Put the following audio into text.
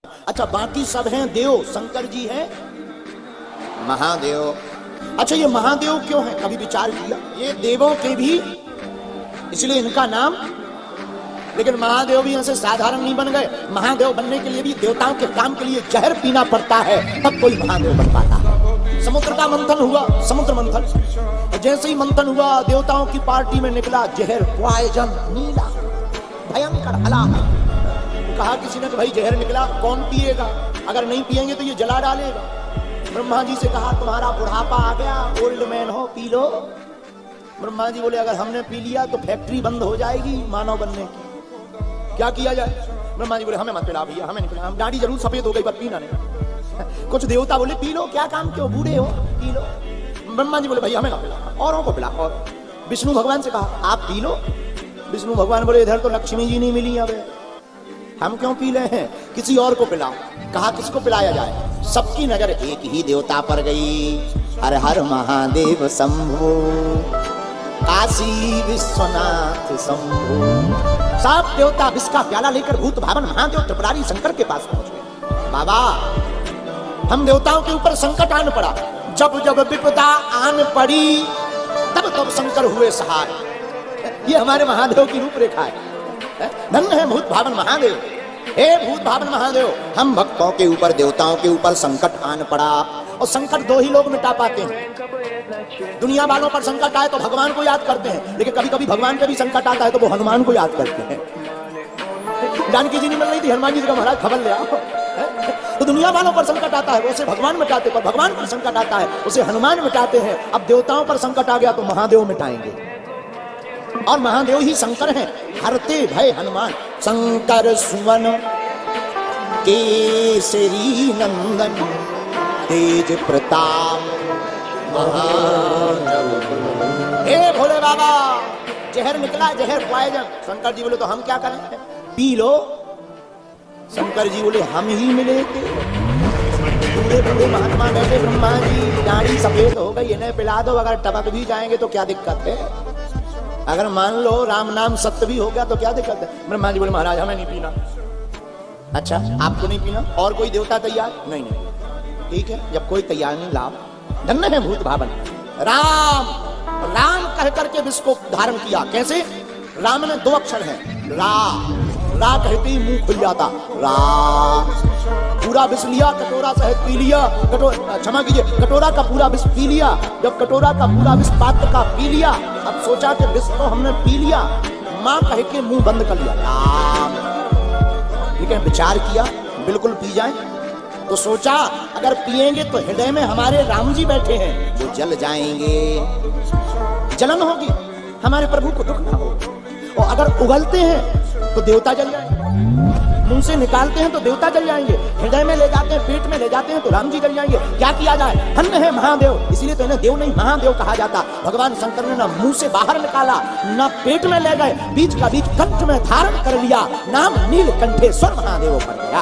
अच्छा, बाकी सब हैं देव, शंकर जी हैं महादेव। अच्छा, ये महादेव क्यों है, कभी विचार किया? ये देवों के भी, इसलिए इनका नाम। लेकिन महादेव भी ऐसे साधारण नहीं बन गए। महादेव बनने के लिए भी देवताओं के काम के लिए जहर पीना पड़ता है, तब कोई महादेव बन पाता है। समुद्र का मंथन हुआ, समुद्र मंथन, जैसे ही मंथन हुआ देवताओं की पार्टी में निकला जहर, पॉइजन, नीला, भयंकर हला। कहा किसी ने कि भाई जहर निकला, कौन पिएगा? अगर नहीं पिएंगे तो ये जला डालेगा। ब्रह्मा जी से कहा तुम्हारा बुढ़ापा आ गया, ओल्ड मैन हो, पी लो। ब्रह्मा जी बोले अगर हमने पी लिया तो फैक्ट्री बंद हो जाएगी मानव बनने की, क्या किया जाए? ब्रह्मा जी बोले हमें मत पिला भैया, हमें नहीं पिला, हम दाढ़ी जरूर सफेद हो गई पर पीना नहीं। कुछ देवता बोले पी लो, क्या काम, क्यों बूढ़े हो, पी लो। ब्रह्मा जी बोले भैया हमें ना पिला, औरों को पिला। और विष्णु भगवान से कहा आप पी लो। विष्णु भगवान बोले इधर तो लक्ष्मी जी नहीं मिली, अब हम क्यों पी रहे हैं, किसी और को पिलाओ। कहा किसको पिलाया जाए? सबकी नजर एक ही देवता पर गई। हर हर महादेव शंभो, काशी विश्वनाथ शंभो। सब देवता विष का प्याला लेकर भूत भावन महादेव त्रिपुरारी शंकर के पास पहुंच गए। बाबा हम देवताओं के ऊपर संकट आन पड़ा, जब जब विपदा आन पड़ी तब तब शंकर हुए सहाय। ये हमारे महादेव की रूपरेखा है। धन्य है भूत भावन महादेव। हे भूत भावन महादेव, हम भक्तों के ऊपर, देवताओं के ऊपर संकट आन पड़ा। और संकट दो ही लोग मिटा पाते हैं। दुनिया वालों पर संकट आए तो भगवान को याद करते हैं, लेकिन कभी कभी भगवान पे भी संकट आता है तो वो हनुमान को याद करते हैं। जानकी जी नहीं मिल रही थी, हनुमान जी का महाराज खबर ले आओ। तो दुनिया वालों पर संकट आता है उसे भगवान मिटाते, पर भगवान पर संकट आता है उसे हनुमान मिटाते हैं। अब देवताओं पर संकट आ गया तो महादेव मिटाएंगे, और महादेव ही शंकर हैं, हरते भय हनुमान। शंकर सुवन केसरी नंदन, तेज प्रताप हे भोले बाबा। जहर निकला, जहर पॉइजन। शंकर जी बोले तो हम क्या करें, पी लो। शंकर जी बोले हम ही मिले थे, बूढ़े बूढ़े महात्मा बैठे, ब्रह्मा जी दाढ़ी सफेद हो गई, इन्हें पिला दो, अगर टपक भी जाएंगे तो क्या दिक्कत है? अगर मान लो राम नाम सत्य भी हो गया तो क्या दिक्कत है? ब्रह्मा जी बोले महाराज हमें नहीं पीना। अच्छा आपको नहीं पीना, और कोई देवता तैयार? नहीं नहीं, ठीक है, जब कोई तैयार नहीं लाओ। धन्य है भूत भावन। राम राम कह करके विष को धारण किया। कैसे? राम में दो अक्षर हैं, रा। रा कहते ही मुंह खुल जाता, रा। पूरा विष लिया, कटोरा सहित पी लिया। क्षमा कीजिए, कटोरा का पूरा विष पी लिया। जब कटोरा का पूरा विष पात्र का पी लिया, अब सोचा कि विष तो हमने पी लिया, मां कह के मुंह बंद कर लिया, राम। लेकिन विचार किया बिल्कुल पी जाए, तो सोचा अगर पिएंगे तो हृदय में हमारे राम जी बैठे हैं, वो जल जाएंगे, जलन होगी, हमारे प्रभु को दुख ना हो। और अगर उगलते हैं तो देवता जल जाएंगे, मुंह से निकालते हैं तो देवता जल जाएंगे, हृदय में ले जाते हैं, पेट में ले जाते हैं तो राम जी जल जाएंगे। क्या किया जाए? धन्य है महादेव, इसलिए तो इन्हें देव नहीं महादेव कहा जाता। भगवान शंकर ने ना मुंह से बाहर निकाला, ना पेट में ले गए, बीच का बीच कंठ में धारण कर लिया, नाम नीलकंठेश्वर महादेव पड़ गया।